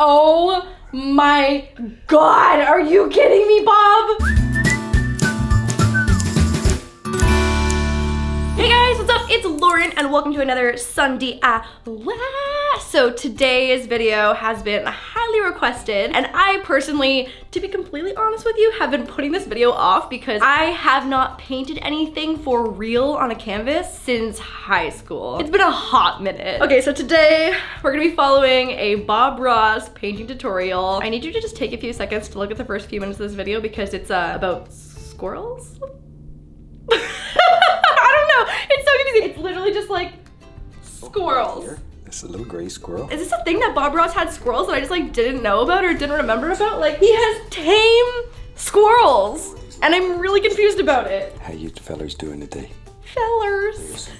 Oh my God, are you kidding me, Bob? Hey guys, what's up? It's Lauren and welcome to another Sunday DIY. So today's video has been highly requested and I personally, to be completely honest with you, have been putting this video off because I have not painted anything for real on a canvas since high school. It's been a hot minute. Okay, so today we're gonna be following a Bob Ross painting tutorial. I need you to just take a few seconds to look at the first few minutes of this video because it's about squirrels? I don't know, it's so confusing. It's literally just like squirrels. It's a little gray squirrel. Is this a thing that Bob Ross had squirrels that I just like didn't know about or didn't remember about? Like he has tame squirrels and I'm really confused about it. How you fellers doing today? Fellers.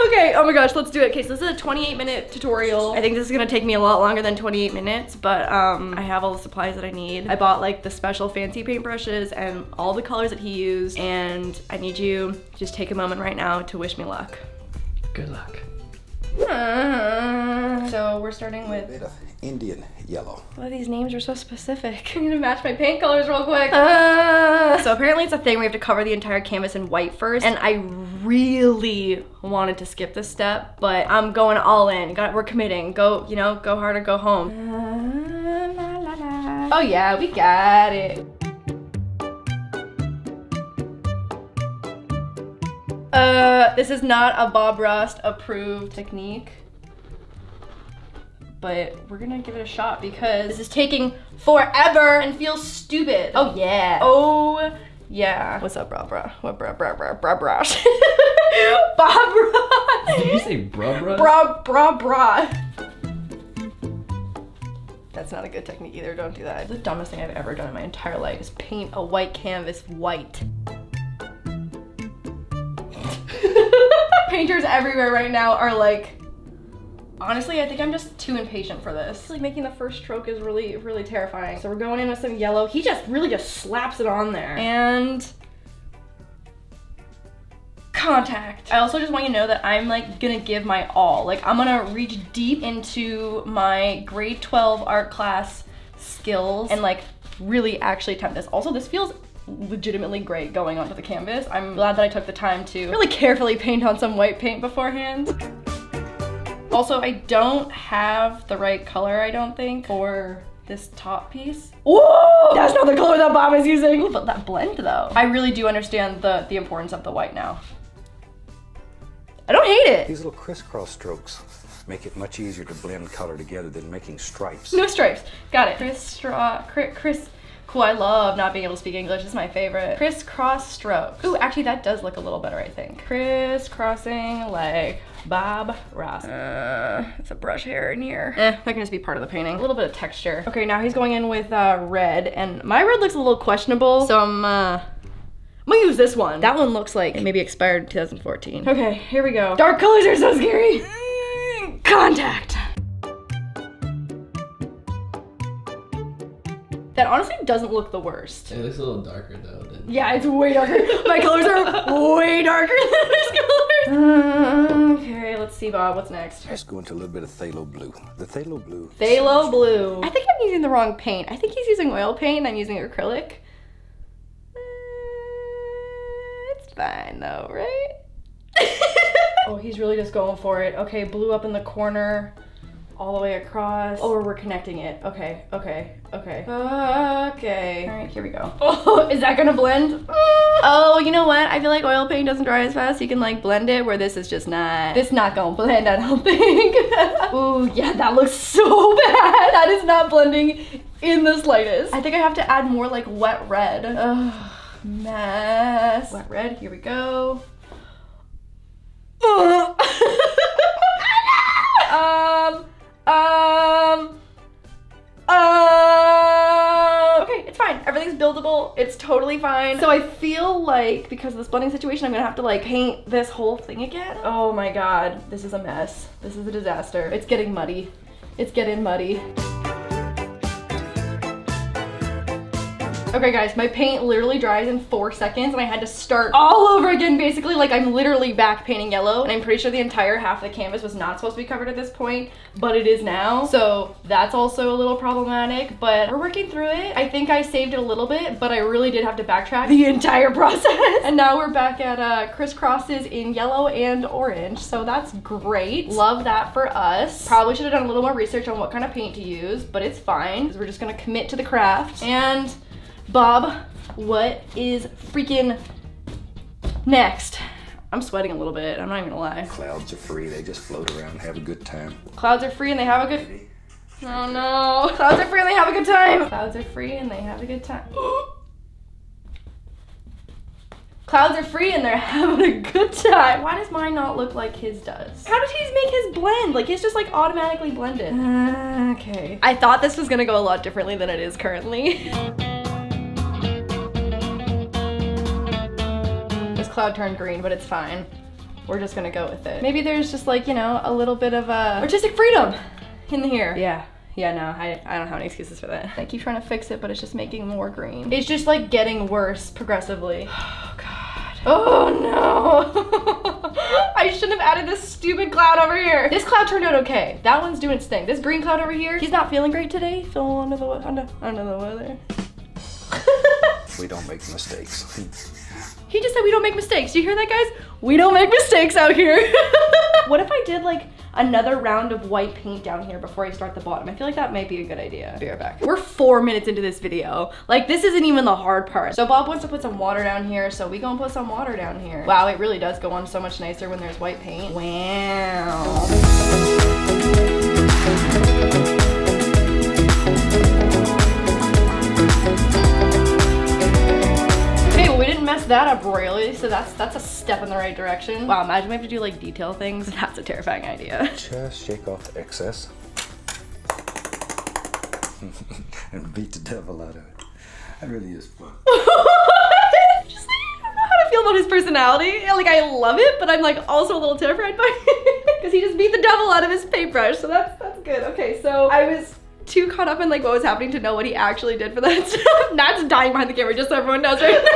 Okay, oh my gosh, let's do it. Okay, so this is a 28-minute tutorial. I think this is gonna take me a lot longer than 28 minutes, but I have all the supplies that I need. I bought like the special fancy paintbrushes and all the colors that he used, and I need you to just take a moment right now to wish me luck. Good luck. So we're starting A with... bit of Indian yellow. Oh, these names are so specific. I'm gonna match my paint colors real quick. So apparently it's a thing where you have to cover the entire canvas in white first, and I really wanted to skip this step, but I'm going all in. We're committing. Go, you know, go hard or go home. Oh yeah, we got it. This is not a Bob Ross approved technique, but we're gonna give it a shot because this is taking forever and feels stupid. Oh yeah. Oh yeah. What's up, Bob Ross? What Bob Ross? Bob Ross. Did you say bruh? Bra. That's not a good technique either, don't do that. The dumbest thing I've ever done in my entire life is paint a white canvas white. Painters everywhere right now are like, honestly, I think I'm just too impatient for this. Like making the first stroke is really, really terrifying. So we're going in with some yellow. He just really slaps it on there. And contact. I also just want you to know that I'm like gonna give my all. Like I'm gonna reach deep into my grade 12 art class skills and like really actually attempt this. Also, this feels legitimately great going onto the canvas. I'm glad that I took the time to really carefully paint on some white paint beforehand. Also, I don't have the right color, I don't think, for this top piece. Whoa! That's not the color that Bob is using. But that blend though. I really do understand the importance of the white now. I don't hate it. These little crisscross strokes make it much easier to blend color together than making stripes. No stripes. Got it. Cool, I love not being able to speak English. It's my favorite. Crisscross strokes. Ooh, actually that does look a little better, I think. Crisscrossing like Bob Ross. It's a brush hair in here. That can just be part of the painting. A little bit of texture. Okay, now he's going in with red, and my red looks a little questionable, so I'm gonna use this one. That one looks like it maybe expired in 2014. Okay, here we go. Dark colors are so scary. Contact. That honestly doesn't look the worst. It looks a little darker though. Yeah, it's way darker. My colors are way darker than his colors. Okay, let's see, Bob, what's next? Let's go into a little bit of phthalo blue. The phthalo blue. Phthalo blue. I think I'm using the wrong paint. I think he's using oil paint and I'm using acrylic. It's fine though, right? Oh, he's really just going for it. Okay, blue up in the corner. All the way across. Oh, we're connecting it. Okay. All right, here we go. Oh, is that gonna blend? Oh, you know what? I feel like oil paint doesn't dry as fast. You can like blend it where this is just not. This not gonna blend, I don't think. Ooh, yeah, that looks so bad. That is not blending in the slightest. I think I have to add more like wet red. Ugh, mess. Wet red, here we go. Okay, it's fine. Everything's buildable. It's totally fine. So I feel like because of this blending situation, I'm gonna have to like paint this whole thing again. Oh my God, this is a mess. This is a disaster. It's getting muddy. It's getting muddy. Okay guys, my paint literally dries in 4 seconds and I had to start all over again basically. Like I'm literally back painting yellow and I'm pretty sure the entire half of the canvas was not supposed to be covered at this point, but it is now. So that's also a little problematic, but we're working through it. I think I saved it a little bit, but I really did have to backtrack the entire process. And now we're back at crisscrosses in yellow and orange. So that's great. Love that for us. Probably should have done a little more research on what kind of paint to use, but it's fine because we're just gonna commit to the craft. And Bob, what is freaking next? I'm sweating a little bit, I'm not even gonna lie. Clouds are free, they just float around and have a good time. Clouds are free and they have a good... Oh no. Clouds are free and they have a good time. Clouds are free and they have a good time. Clouds are free and they're having a good time. Why does mine not look like his does? How did he make his blend? Like his just like automatically blended. Okay. I thought this was gonna go a lot differently than it is currently. This cloud turned green, but it's fine. We're just gonna go with it. Maybe there's just like, you know, a little bit of artistic freedom in here. Yeah, no, I don't have any excuses for that. I keep trying to fix it, but it's just making more green. It's just like getting worse progressively. Oh God. Oh no. I shouldn't have added this stupid cloud over here. This cloud turned out okay. That one's doing its thing. This green cloud over here, he's not feeling great today. Feeling under the weather. We don't make mistakes. He just said we don't make mistakes. You hear that, guys? We don't make mistakes out here. What if I did like another round of white paint down here before I start the bottom? I feel like that might be a good idea. Be right back. We're 4 minutes into this video. Like this isn't even the hard part. So Bob wants to put some water down here, so we gonna put some water down here. Wow, it really does go on so much nicer when there's white paint. Wow. We didn't mess that up royally, so that's a step in the right direction. Wow, imagine we have to do like detail things. That's a terrifying idea. Just shake off the excess and beat the devil out of it. That really is fun. Just like, I don't know how to feel about his personality. Like I love it, but I'm like also a little terrified by it because he just beat the devil out of his paintbrush. So that's good. Okay, so I was too caught up in like what was happening to know what he actually did for that stuff. Nat's dying behind the camera, just so everyone knows right now.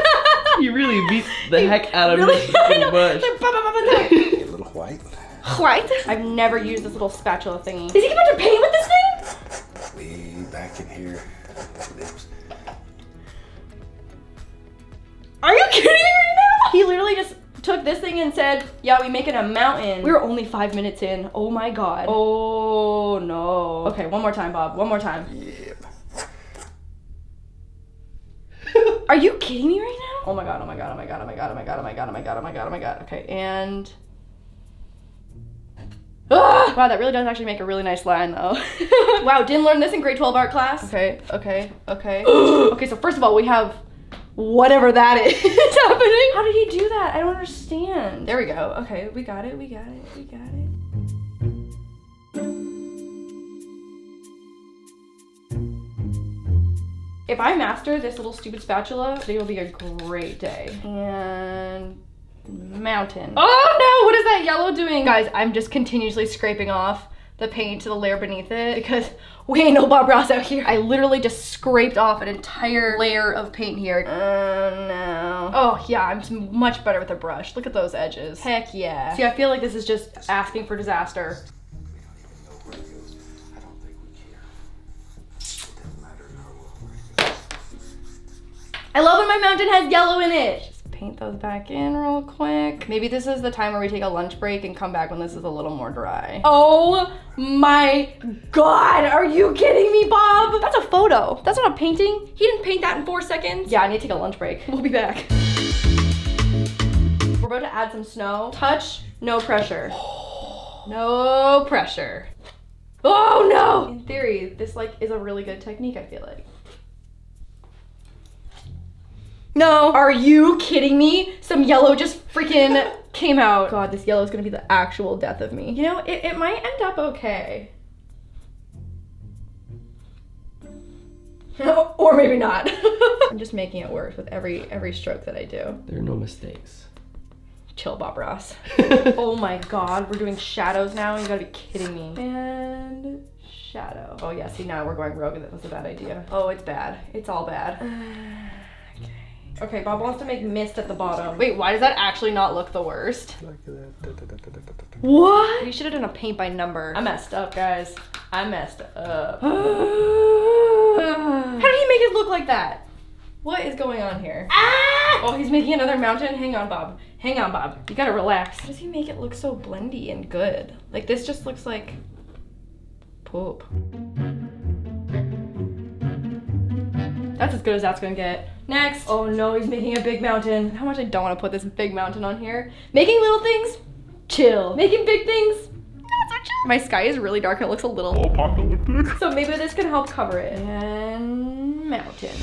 You really beat the heck out of his bush. A little white. White? I've never used this little spatula thingy. Is he about to paint with this thing? Way back in here. Are you kidding me right now? He literally just took this thing and said, yeah, we making a mountain. We were only 5 minutes in. Oh my God. Oh no. Okay, one more time, Bob. One more time. Yep. Are you kidding me right now? Oh my God, oh my God, oh my God, oh my God, oh my God, oh my God, oh my God, oh my God, oh my God. Okay, and... Ah! Wow, that really does actually make a really nice line though. Wow, didn't learn this in grade 12 art class. Okay. Okay, so first of all, we have whatever that is happening. How did he do that? I don't understand. There we go. Okay, we got it. If I master this little stupid spatula, today will be a great day. And mountain. Oh no, what is that yellow doing? Guys, I'm just continuously scraping off the paint to the layer beneath it because we ain't no Bob Ross out here. I literally just scraped off an entire layer of paint here. Oh no. Oh yeah, I'm much better with a brush. Look at those edges. Heck yeah. See, I feel like this is just asking for disaster. I love when my mountain has yellow in it. Just paint those back in real quick. Maybe this is the time where we take a lunch break and come back when this is a little more dry. Oh my God, are you kidding me, Bob? That's a photo. That's not a painting. He didn't paint that in 4 seconds. Yeah, I need to take a lunch break. We'll be back. We're about to add some snow. Touch, no pressure. No pressure. Oh no! In theory, this like is a really good technique, I feel like. No. Are you kidding me? Some yellow just freaking came out. God, this yellow is gonna be the actual death of me. You know, it might end up okay. Or maybe not. I'm just making it worse with every stroke that I do. There are no mistakes. Chill, Bob Ross. Oh my God, we're doing shadows now? You gotta be kidding me. And shadow. Oh yeah, see now we're going rogue and that was a bad idea. Oh, it's bad. It's all bad. Okay, Bob wants to make mist at the bottom. Wait, why does that actually not look the worst? What? We should have done a paint by number. I messed up, guys. I messed up. How did he make it look like that? What is going on here? Ah! Oh, he's making another mountain? Hang on, Bob. Hang on, Bob. You gotta relax. How does he make it look so blendy and good? Like, this just looks like poop. That's as good as that's gonna get. Next. Oh no, he's making a big mountain. How much I don't want to put this big mountain on here. Making little things, chill. Making big things, not so chill. My sky is really dark and it looks a little apocalyptic. So maybe this can help cover it. And mountain.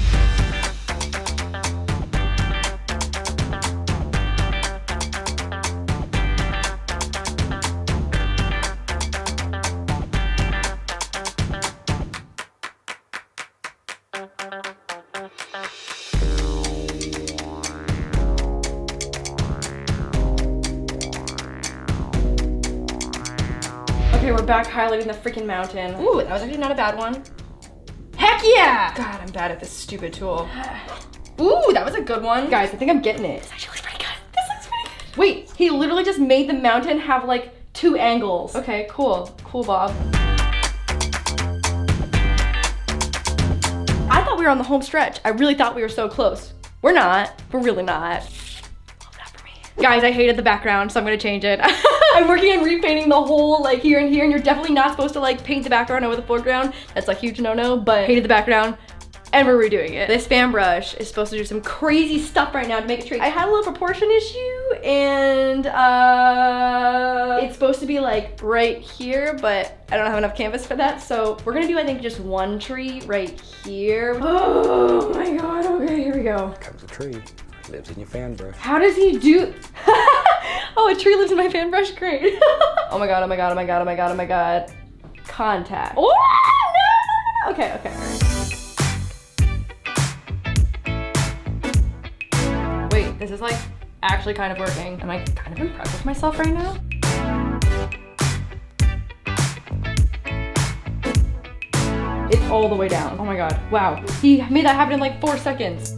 Okay, we're back highlighting the freaking mountain. Ooh, that was actually not a bad one. Heck yeah! God, I'm bad at this stupid tool. Ooh, that was a good one. Guys, I think I'm getting it. This actually looks pretty good. This looks pretty good. Wait, he literally just made the mountain have like 2 angles. Okay, cool. Cool, Bob. I thought we were on the home stretch. I really thought we were so close. We're not. We're really not. Guys, I hated the background, so I'm gonna change it. I'm working on repainting the whole like here and here, and you're definitely not supposed to like paint the background over the foreground. That's a huge no-no, but hated the background, and we're redoing it. This fan brush is supposed to do some crazy stuff right now to make it straight. I had a little proportion issue, and it's supposed to be like right here, but I don't have enough canvas for that, so we're gonna do, I think, just one tree right here. Oh my god, okay, here we go. Here comes a tree. Lives in your fan brush. How does he do? Oh, a tree lives in my fan brush, great. Oh my god, oh my god, oh my god, oh my god, oh my god. Contact. Oh, no. Okay, okay. Wait, this is like actually kind of working. Am I kind of impressed with myself right now? It's all the way down. Oh my god, wow. He made that happen in like 4 seconds.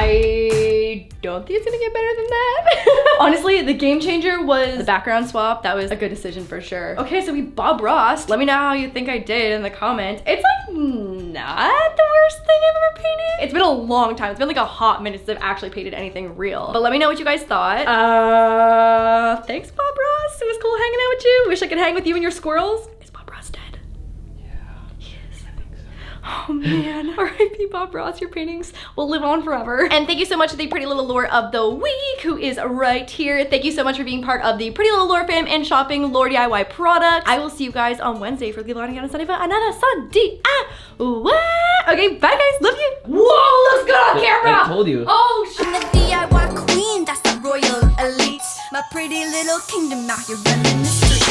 I don't think it's gonna get better than that. Honestly, the game changer was the background swap. That was a good decision for sure. Okay, so we Bob Ross. Let me know how you think I did in the comments. It's like not the worst thing I've ever painted. It's been a long time. It's been like a hot minute since I've actually painted anything real. But let me know what you guys thought. Thanks, Bob Ross. It was cool hanging out with you. Wish I could hang with you and your squirrels. Is Bob Ross dead? Oh man, R.I.P. Bob Ross, your paintings will live on forever. And thank you so much to the Pretty Little Laur of the week, who is right here. Thank you so much for being part of the Pretty Little Laur fam and shopping laurDIY products. I will see you guys on Wednesday for Leaving on Sunday for another Sunday. Okay, bye guys, love you. Whoa, looks good on camera. I told you. Oh shit. I'm the DIY queen, that's the royal elite. My pretty little kingdom out here running the streets.